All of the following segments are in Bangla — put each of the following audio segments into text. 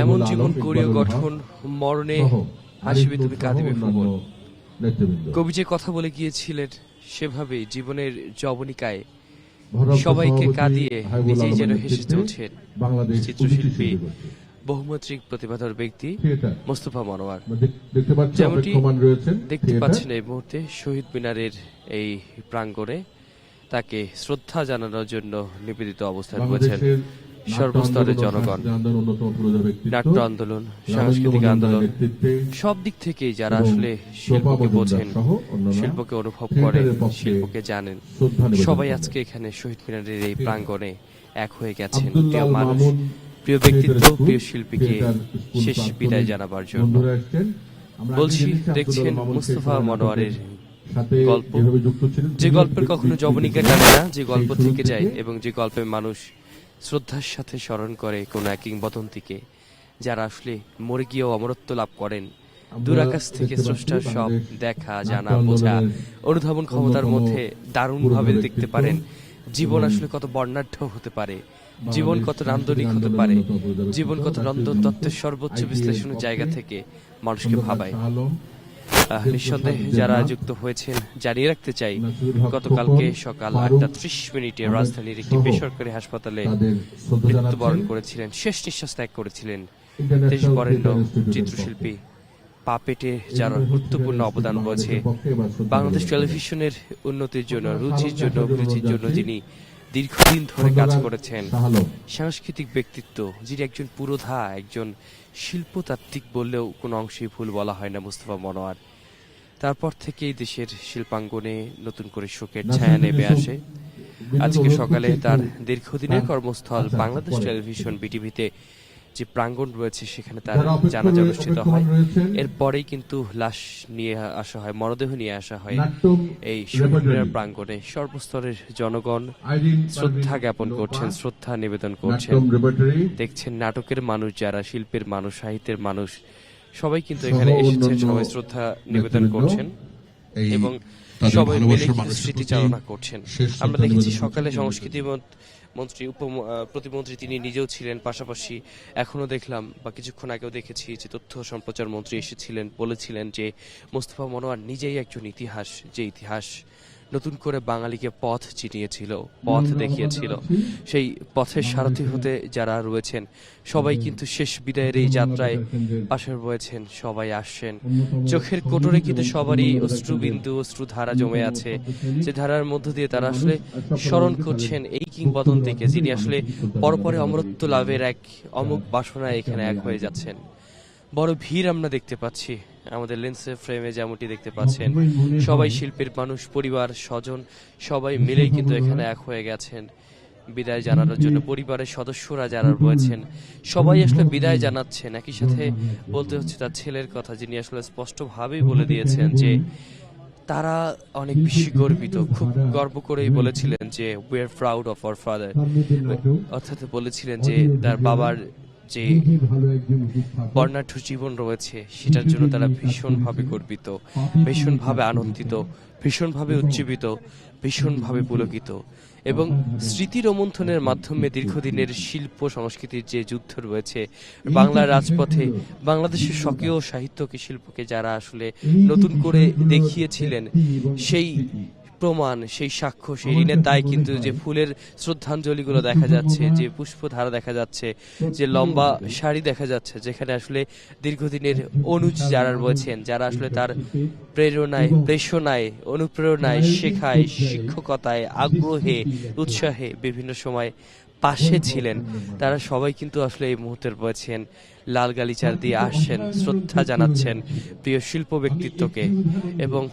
এমন জীবন করিও গঠন, মরণে হাসিবে তুমি কাঁদিবে ভুবন। কবি যে কথা বলে গিয়েছিলেন সেভাবেই জীবনের যবনিকায় সবাইকে কাঁদিয়ে নিজেই যেন হেসে চলছেন চিত্রশিল্পী, বহুমাত্রিক প্রতিভাধর ব্যক্তি মোস্তফা মনোয়ার। যেমনটি দেখতে পাচ্ছেন এই মুহূর্তে শহীদ মিনারের এই প্রাঙ্গণে তাকে শ্রদ্ধা জানানোর জন্য নিবেদিত অবস্থান রয়েছেন সর্বস্তরের জনগণ। নাট্য আন্দোলন, সাংস্কৃতিক আন্দোলন, সব দিক থেকেই যারা আসলে শিল্পকে বোঝেন, শিল্পকে অনুভব করেন, শিল্পকে জানেন, সবাই আজকে এখানে শহীদ মিনারের এই প্রাঙ্গণে এক হয়ে গেছেন প্রিয় মানুষ, প্রিয় ব্যক্তিত্ব, প্রিয় শিল্পীকে শেষ বিদায় জানাবার জন্য। বলছি, দেখছেন মোস্তফা মনোয়ারের গল্প, যে গল্পের কখনো যবনিকা টানে না, যে গল্প থেকে যায় এবং যে গল্পে মানুষ শ্রদ্ধার সাথে স্মরণ করে কোনো এক কিংবদন্তিকে, যারা আসলে মরে গিয়েও অমরত্ব লাভ করেন। দূরাকাশ থেকে স্রষ্টার সব দেখা, জানা, বোঝা, অনুধাবন ক্ষমতার মধ্যে দারুণভাবে দেখতে পারেন জীবন আসলে কত বর্ণাঢ্য হতে পারে, জীবন কত নান্দনিক হতে পারে, জীবন কত রন্ধন তত্ত্বের সর্বোচ্চ বিশ্লেষণের জায়গা থেকে মানুষকে ভাবায়। নিঃসন্দেহে যারা যুক্ত হয়েছেন জানিয়ে রাখতে চাই, গতকালকে সকাল 8:30 রাজধানীর একটি বেসরকারি হাসপাতালে মৃত্যুবরণ করেছিলেন, শেষ নিঃশ্বাস ত্যাগ করেছিলেন দেশবরেণ্য চিত্রশিল্পী, পাপেটে যার গুরুত্বপূর্ণ অবদান রয়েছে বাংলাদেশ টেলিভিশনের উন্নতির জন্য, রুচির জন্য, অভিরুচির জন্য, যিনি দীর্ঘদিন ধরে কাজ করেছেন, সাংস্কৃতিক ব্যক্তিত্ব, যিনি একজন পুরোধা, একজন শিল্পতাত্ত্বিক বললেও কোনো অংশেই ভুল বলা হয় না মোস্তফা মনোয়ার। তারপর থেকেই দেশের শিল্পাঙ্গনে নতুন করে শোকের ছায়া নেমে আসে। আজকে সকালে তার দীর্ঘদিনের কর্মস্থল বাংলাদেশ টেলিভিশন বিটিভিতে যে প্রাঙ্গণ রয়েছে সেখানে তার জানাজা অনুষ্ঠিত হয়। এরপরেই কিন্তু লাশ নিয়ে আসা হয়, মরদেহ নিয়ে আসা হয় এই শহীদ মিনার প্রাঙ্গণে। সর্বস্তরের জনগণ শ্রদ্ধা জ্ঞাপন করছেন, শ্রদ্ধা নিবেদন করছেন। দেখছেন নাটকের মানুষ, যারা শিল্পের মানুষ, সাহিত্যের মানুষ, সবাই কিন্তু এখানে এসেছেন, সবাই শ্রদ্ধা নিবেদন করছেন এবং সবাই মিলে স্মৃতিচারণা করছেন। আমরা দেখেছি সকালে সংস্কৃতি মন্ত্রী, প্রতিমন্ত্রী তিনি নিজেও ছিলেন, পাশাপাশি এখনো দেখলাম বা কিছুক্ষণ আগেও দেখেছি যে তথ্য সম্প্রচার মন্ত্রী এসেছিলেন, বলেছিলেন যে মোস্তফা মনোয়ার নিজেই একজন ইতিহাস, যে ইতিহাস নতুন করে বাঙালিকে পথ চিনিয়েছিল, পথ দেখিয়েছিল। সেই পথের সারথি হতে যারা রয়েছেন সবাই কিন্তু শেষ বিদায়ের এই যাত্রায় পাশে রয়েছেন, সবাই আসছেন। চোখের কোটরে কিন্তু সবারই অশ্রুবিন্দু, অশ্রুধারা জমে আছে, যে ধারার মধ্য দিয়ে তারা আসলে স্মরণ করছেন এই কিংবদন্তিকে, যিনি আসলে পরপরে অমরত্ব লাভের এক অমুক বাসনায় এখানে এক হয়ে যাচ্ছেন। বড় ভিড় আমরা দেখতে পাচ্ছি আমাদের লেন্সের ফ্রেমে, যেমনটি দেখতে পাচ্ছেন সবাই শিল্পীর মানুষ, পরিবার, স্বজন সবাই মিলেই কিন্তু এখানে এক হয়ে গেছেন বিদায় জানানোর জন্য। পরিবারের সদস্যরা যারা রয়েছেন সবাই আসলে বিদায় জানাচ্ছেন। একই সাথে বলতে হচ্ছে তার ছেলের কথা, যিনি আসলে স্পষ্টভাবেই বলে দিয়েছেন যে তারা অনেক বেশি গর্বিত, খুব গর্ব করেই বলেছিলেন যে we are proud of our father, অর্থাৎ বলেছিলেন যে তার বাবার যে বর্ণাঢ্য জীবন রয়েছে সেটার জন্য তারা ভীষণভাবে গর্বিত, ভীষণভাবে আনন্দিত, ভীষণভাবে উজ্জীবিত, ভীষণভাবে পুলকিত। এবং স্মৃতি রোমন্থনের মাধ্যমে দীর্ঘদিনের শিল্প সংস্কৃতির যে যুদ্ধ রয়েছে বাংলার রাজপথে, বাংলাদেশের স্বকীয় সাহিত্যকে, শিল্পকে যারা আসলে নতুন করে দেখিয়েছিলেন, সেই প্রমাণ, সেই সাক্ষ্য, সেই ঋণের দায় কিন্তু যে ফুলের শ্রদ্ধাঞ্জলিগুলো দেখা যাচ্ছে, যে পুষ্পধারা দেখা যাচ্ছে, যে লম্বা শাড়ি দেখা যাচ্ছে, যেখানে আসলে দীর্ঘদিনের অনুজ যারা রয়েছেন, যারা আসলে তার প্রেরণায়, প্রেষণায়, অনুপ্রেরণায়, শেখায়, শিক্ষকতায়, আগ্রহে, উৎসাহে বিভিন্ন সময় পাশে ছিলেন, তারা সবাই কিন্তু আসলে এই মুহূর্তে রয়েছেন, লাল গালিচার দিয়ে আসছেন, শ্রদ্ধা জানাচ্ছেন প্রিয় শিল্প ব্যক্তিত্বকে। এবং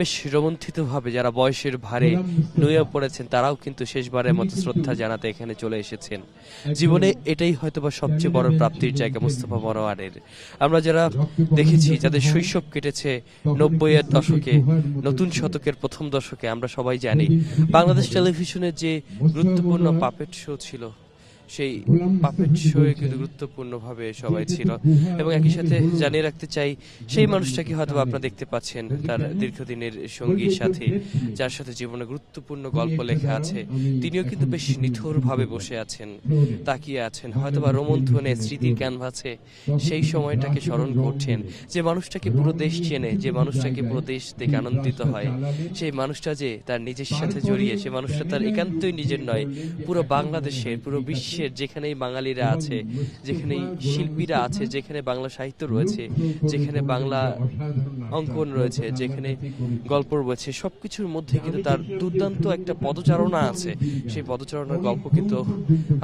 বেশ রোমন্থিত ভাবে যারা বয়সের ভারে নুয়ে পড়েছেন তারাও কিন্তু শেষবারের মতো শ্রদ্ধা জানাতে এখানে চলে এসেছেন। জীবনে এটাই হয়তোবা সবচেয়ে বড় প্রাপ্তির জায়গা মোস্তফা মনোয়ারের। আমরা যারা দেখেছি, যাদের শৈশব কেটেছে 90-এর দশকে, নতুন শতকের প্রথম দশকে, আমরা সবাই জানি বাংলাদেশ টেলিভিশনের যে গুরুত্বপূর্ণ পাপেট শো ছিল সেই পাপেট শোয়ে কিন্তু গুরুত্বপূর্ণভাবে সবাই ছিল। এবং একই সাথে জানিয়ে রাখতে চাই, সেই মানুষটাকে হয়তো আপনারা দেখতে পাচ্ছেন তার দীর্ঘদিনের সঙ্গীর সাথে, যার সাথে জীবনে গুরুত্বপূর্ণ গল্প লেখা আছে, তিনিও কিন্তু বেশ নিথরভাবে বসে আছেন, তাকিয়ে আছেন, হয়তোবা রোমন্থনে স্মৃতির ক্যানভাসে সেই সময়টাকে স্মরণ করছেন। যে মানুষটাকে পুরো দেশ চেনে, যে মানুষটাকে পুরো দেশ দেখে আনন্দিত হয়, সেই মানুষটা যে তার নিজের সাথে জড়িয়ে, সে মানুষটা তার একান্তই নিজের নয়, পুরো বাংলাদেশের, পুরো বিশ্বের যেখানেই বাঙালিরা আছে, যেখানেই শিল্পীরা আছে, যেখানে বাংলা সাহিত্য রয়েছে, যেখানে বাংলা অঙ্কন রয়েছে, যেখানে গল্প রয়েছে, সবকিছুর মধ্যে কিন্তু তার দুর্দান্ত একটা পদচারণা আছে। সেই পদচারণার গল্প কিন্তু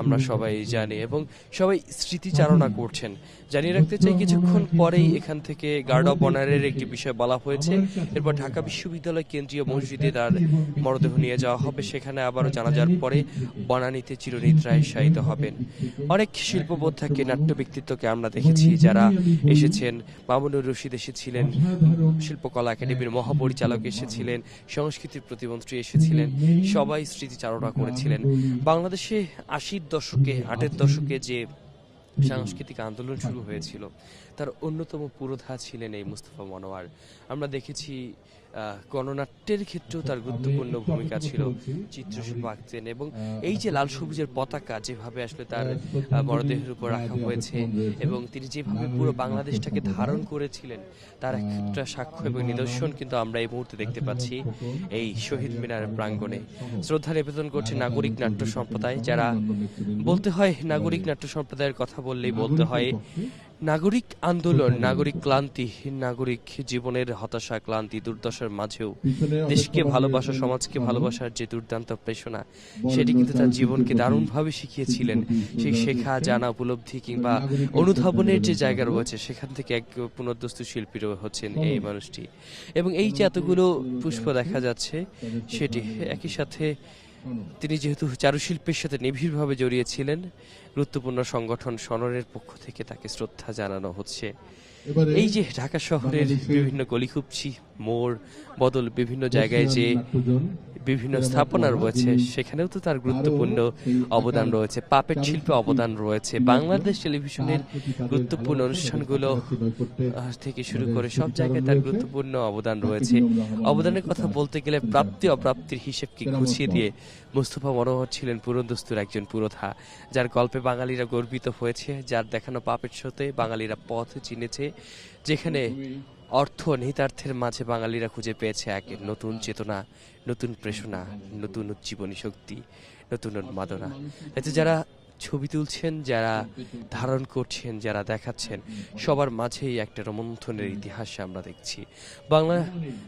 আমরা সবাই জানি এবং সবাই স্মৃতিচারণা করছেন। জানিয়ে রাখতে চাই, কিছুক্ষণ পরেই এখান থেকে গার্ড অব অনারের একটি বিষয় বলা হয়েছে। এরপর ঢাকা বিশ্ববিদ্যালয় কেন্দ্রীয় মসজিদে তার মরদেহ নিয়ে যাওয়া হবে। সেখানে আবারও জানাজার পরে বনানীতে চিরনিদ্রায় শায়িত হবেন। অনেক শিল্পবোধ থাকে, নাট্য ব্যক্তিত্বকে আমরা দেখেছি যারা এসেছেন। মামুনুর রশিদ এসেছিলেন, শিল্পকলা একাডেমির মহাপরিচালক এসেছিলেন, সংস্কৃতির প্রতিমন্ত্রী এসেছিলেন, সবাই স্মৃতিচারণা করেছিলেন। বাংলাদেশে 80-র দশকে, 80-এর দশকে যে সাংস্কৃতিক আন্দোলন শুরু হয়েছিল, তার অন্যতম পুরোধা ছিলেন এই মুস্তফা মনোয়ার। আমরা দেখেছি গণনাট্যের ক্ষেত্রেও তার গুরুত্বপূর্ণ ভূমিকা ছিল, চিত্রশিল্প আঁকতেন এবং এই যে লাল সবুজের পতাকা যেভাবে আসলে তার মরদেহের উপর রাখা হয়েছে এবং তিনি যেভাবে পুরো বাংলাদেশটাকে ধারণ করেছিলেন, তার একটা সাক্ষ্য এবং নিদর্শন কিন্তু আমরা এই মুহূর্তে দেখতে পাচ্ছি এই শহীদ মিনার প্রাঙ্গণে। শ্রদ্ধা নিবেদন করছে নাগরিক নাট্য সম্প্রদায়, যারা বলতে হয় নাগরিক নাট্য সম্প্রদায়ের কথা বললেই বলতে হয় নাগরিক আন্দোলন, নাগরিক ক্লান্তি, নাগরিক জীবনের হতাশা, ক্লান্তি, দুর্দশার মাঝেও দেশকে ভালোবাসা, সমাজকে ভালোবাসার যে দুর্দান্ত প্রেষণা, সেটি কিন্তু তার জীবনকে দারুণভাবে শিখিয়েছিলেন। সেই শেখা, জানা, উপলব্ধি কিংবা অনুধাবনের যে জায়গা রয়েছে, সেখান থেকে এক পুনর্দস্তু শিল্পীরও হচ্ছেন এই মানুষটি। এবং এই যে এতগুলো পুষ্প দেখা যাচ্ছে, সেটি একই সাথে তিনি যেহেতু চারুশিল্পের সাথে নিবিড়ভাবে জড়িয়েছিলেন, গুরুত্বপূর্ণ সংগঠন সনরের পক্ষ থেকে তাকে শ্রদ্ধা জানানো হচ্ছে। এই যে ঢাকা শহরের বিভিন্ন গলিকুপচি, মোড় বদল, বিভিন্ন জায়গায় যে বিভিন্ন স্থাপনা রয়েছে, সেখানেও তো তার গুরুত্বপূর্ণ অবদান রয়েছে, পাপেট শিল্পে অবদান রয়েছে। বাংলাদেশ টেলিভিশনের গুরুত্বপূর্ণ অনুষ্ঠানগুলো থেকে শুরু করে সব জায়গায় তার গুরুত্বপূর্ণ অবদান রয়েছে। অবদানের কথা বলতে গেলে প্রাপ্তি অপ্রাপ্তির হিসেবকে গুছিয়ে দিয়ে মুস্তফা মনোহর ছিলেন পুরন্দস্তুর একজন পুরোধা, যার গল্পে বাঙালিরা গর্বিত হয়েছে, যার দেখানো পাপেট শোতে বাঙালিরা পথ চিনেছে, যেখানে অর্থ নিহিতার্থের মাঝে বাঙালিরা খুঁজে পেয়েছে এক নতুন চেতনা, নতুন প্রেষণা, নতুন উজ্জীবনী শক্তি, নতুন উন্মাদনা। এতে যারা ছবি তুলছেন, যারা ধারণ করছেন, যারা দেখাচ্ছেন, সবার মাঝেই একটা রোমন্থনের ইতিহাস আমরা দেখছি।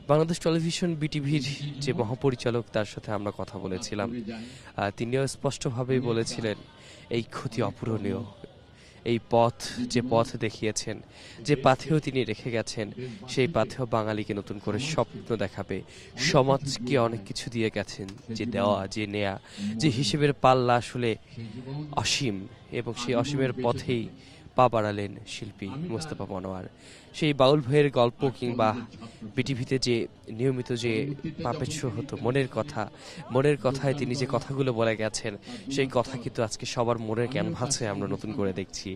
বাংলাদেশ টেলিভিশন বিটিভির যে মহাপরিচালক, তার সাথে আমরা কথা বলেছিলাম, তিনিও স্পষ্টভাবেই বলেছিলেন এই ক্ষতি অপূরণীয়। এই পথ, যে পথ দেখিয়েছেন, যে পাথেও তিনি রেখে গেছেন, সেই পাথেও বাঙালিকে নতুন করে স্বপ্ন দেখাবে। সমাজকে অনেক কিছু দিয়ে গেছেন, যে দেওয়া, যে নেয়া, যে হিসেবের পাল্লা আসলে অসীম, এবং সেই অসীমের পথেই পা বাড়ালেন শিল্পী মুস্তফা মনোয়ার। সেই বাউল ভাইয়ের গল্প কিংবা বিটিভিতে যে নিয়মিত যে পাপেট শো হতো, মনের কথায় তিনি যে কথাগুলো বলে গেছেন, সেই কথা কিন্তু আজকে সবার মনের ক্যানভাসে আমরা নতুন করে দেখছি,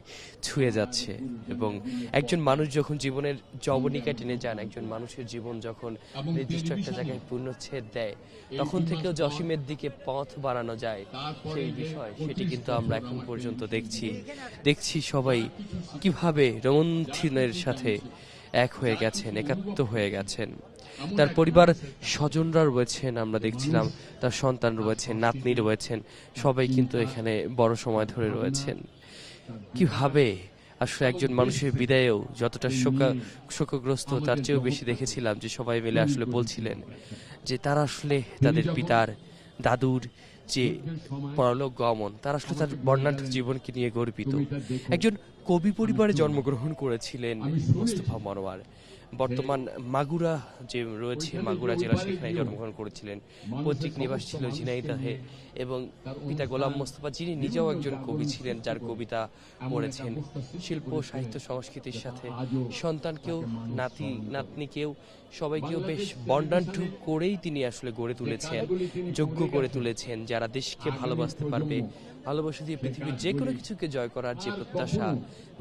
ছুঁয়ে যাচ্ছে। এবং একজন মানুষ যখন জীবনের যবনিকা টেনে যান, একজন মানুষের জীবন যখন নির্দিষ্ট একটা জায়গায় পূর্ণচ্ছেদ দেয়, তখন থেকেও যে অসীমের দিকে পথ বাড়ানো যায়, সেই বিষয়, সেটি কিন্তু আমরা এখন পর্যন্ত দেখছি সবাই কিভাবে রোমন্থনের সাথে এক হয়ে গেছেন, একাত্ম হয়ে গেছেন। তার পরিবার স্বজনরা রয়েছেন, আমরা দেখছিলাম তার সন্তান রয়েছেন, নাতনি রয়েছেন, সবাই কিন্তু এখানে বড় সময় ধরে রয়েছেন। কিভাবে আসলে একজন মানুষের বিদায়েও যতটা শোকগ্রস্ত, তার চেয়েও বেশি দেখেছিলাম যে সবাই মিলে আসলে বলছিলেন যে তারা আসলে তাদের পিতার, দাদুর যে পরলোক গমন, তার আসলে তার বর্ণাঢ্য জীবনকে নিয়ে গর্বিত। একজন কবি পরিবারে জন্মগ্রহণ করেছিলেন মুস্তফা মনোয়ার। বর্তমান মাগুরা যে রয়েছে, মাগুরা জেলা, সেখানে জন্মগ্রহণ করেছিলেন। পৈতৃক নিবাস ছিল ঝিনাইদহে এবং পিতা গোলাম মোস্তফা, যিনি নিজেও একজন কবি ছিলেন, যার কবিতা পড়েছেন। শিল্প, সাহিত্য, সংস্কৃতির সাথে সন্তানকেও, নাতনিকেও, সবাইকেও বেশ বর্ণাঢ্য করেই তিনি আসলে গড়ে তুলেছেন, যোগ্য করে তুলেছেন, যারা দেশকে ভালোবাসতে পারবে, ভালোবাসা দিয়ে পৃথিবীর যে কোনো কিছুকে জয় করার যে প্রত্যাশা,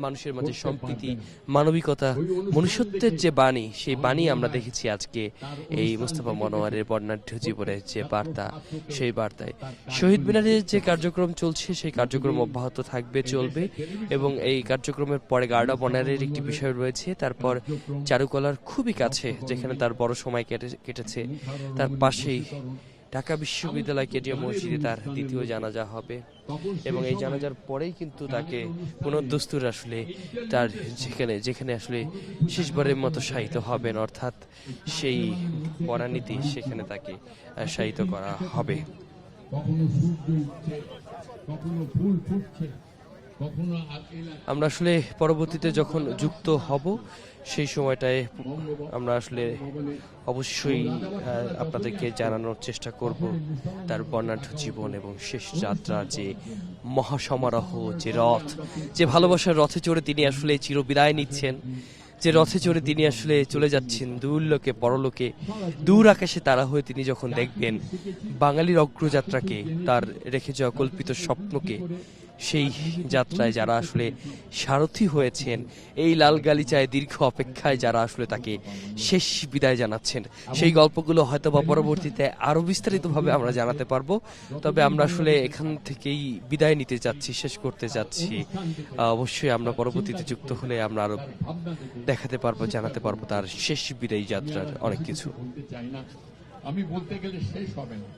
মানুষের মাঝে সম্প্রীতি, মানবিকতা, মনুষ্যত্বের যে বাণী, সেই বাণী আমরা দেখেছি আজকে এই মোস্তফা মনোয়ারের বর্ণাঢ্য জীবনের যে বার্তা, সেই বার্তায় শহীদ মিনারের যে কার্যক্রম চলছে সেই কার্যক্রম অব্যাহত থাকবে, চলবে, এবং এই কার্যক্রমের পরে গার্ড অব অনারের একটি বিষয় রয়েছে। তারপর চারুকলার খুবই কাছে, যেখানে তার বড় সময় কেটেছে, তার পাশেই ঢাকা বিশ্ববিদ্যালয় কেন্দ্রীয় মসজিদে তার দ্বিতীয় জানাজা হবে, এবং এই জানাজার পরেই কিন্তু তাকে পুনর্দস্তুর আসলে তার যেখানে আসলে শেষবারের মতো শায়িত হবেন, অর্থাৎ সেই বনানীতে, সেখানে তাকে শায়িত করা হবে। আমরা আসলে পরবর্তীতে যখন যুক্ত হব সেই সময়টায় আমরা আসলে অবশ্যই আপনাদেরকে জানানোর চেষ্টা করব তার বর্ণাঢ্য জীবন এবং শেষ যাত্রার যে মহাসমারোহ, যে রথ, যে ভালোবাসার রথে চড়ে তিনি আসলে চিরবিদায় নিচ্ছেন, যে রথে চড়ে তিনি আসলে চলে যাচ্ছেন দূর লোকে, পরলোকে, দূর আকাশে তারা হয়ে তিনি যখন দেখবেন বাঙালির অগ্রযাত্রাকে, তার রেখে যাওয়া কল্পিত স্বপ্নকে, সেই যাত্রায় যারা আসলে সারথি হয়েছেন, এই লাল গালিচায় দীর্ঘ অপেক্ষায় যারা আসলে তাকে শেষ বিদায় জানাচ্ছেন, সেই গল্পগুলো হয়তো বা পরবর্তীতে আরো বিস্তারিতভাবে আমরা জানাতে পারবো। তবে আমরা আসলে এখান থেকেই বিদায় নিতে যাচ্ছি, শেষ করতে যাচ্ছি। অবশ্যই আমরা পরবর্তীতে যুক্ত হলে আমরা আরো দেখাতে পারবো, জানাতে পারবো তার শেষ বিদায়ী যাত্রার অনেক কিছু। আমি বলতে গেলে শেষ হবে না।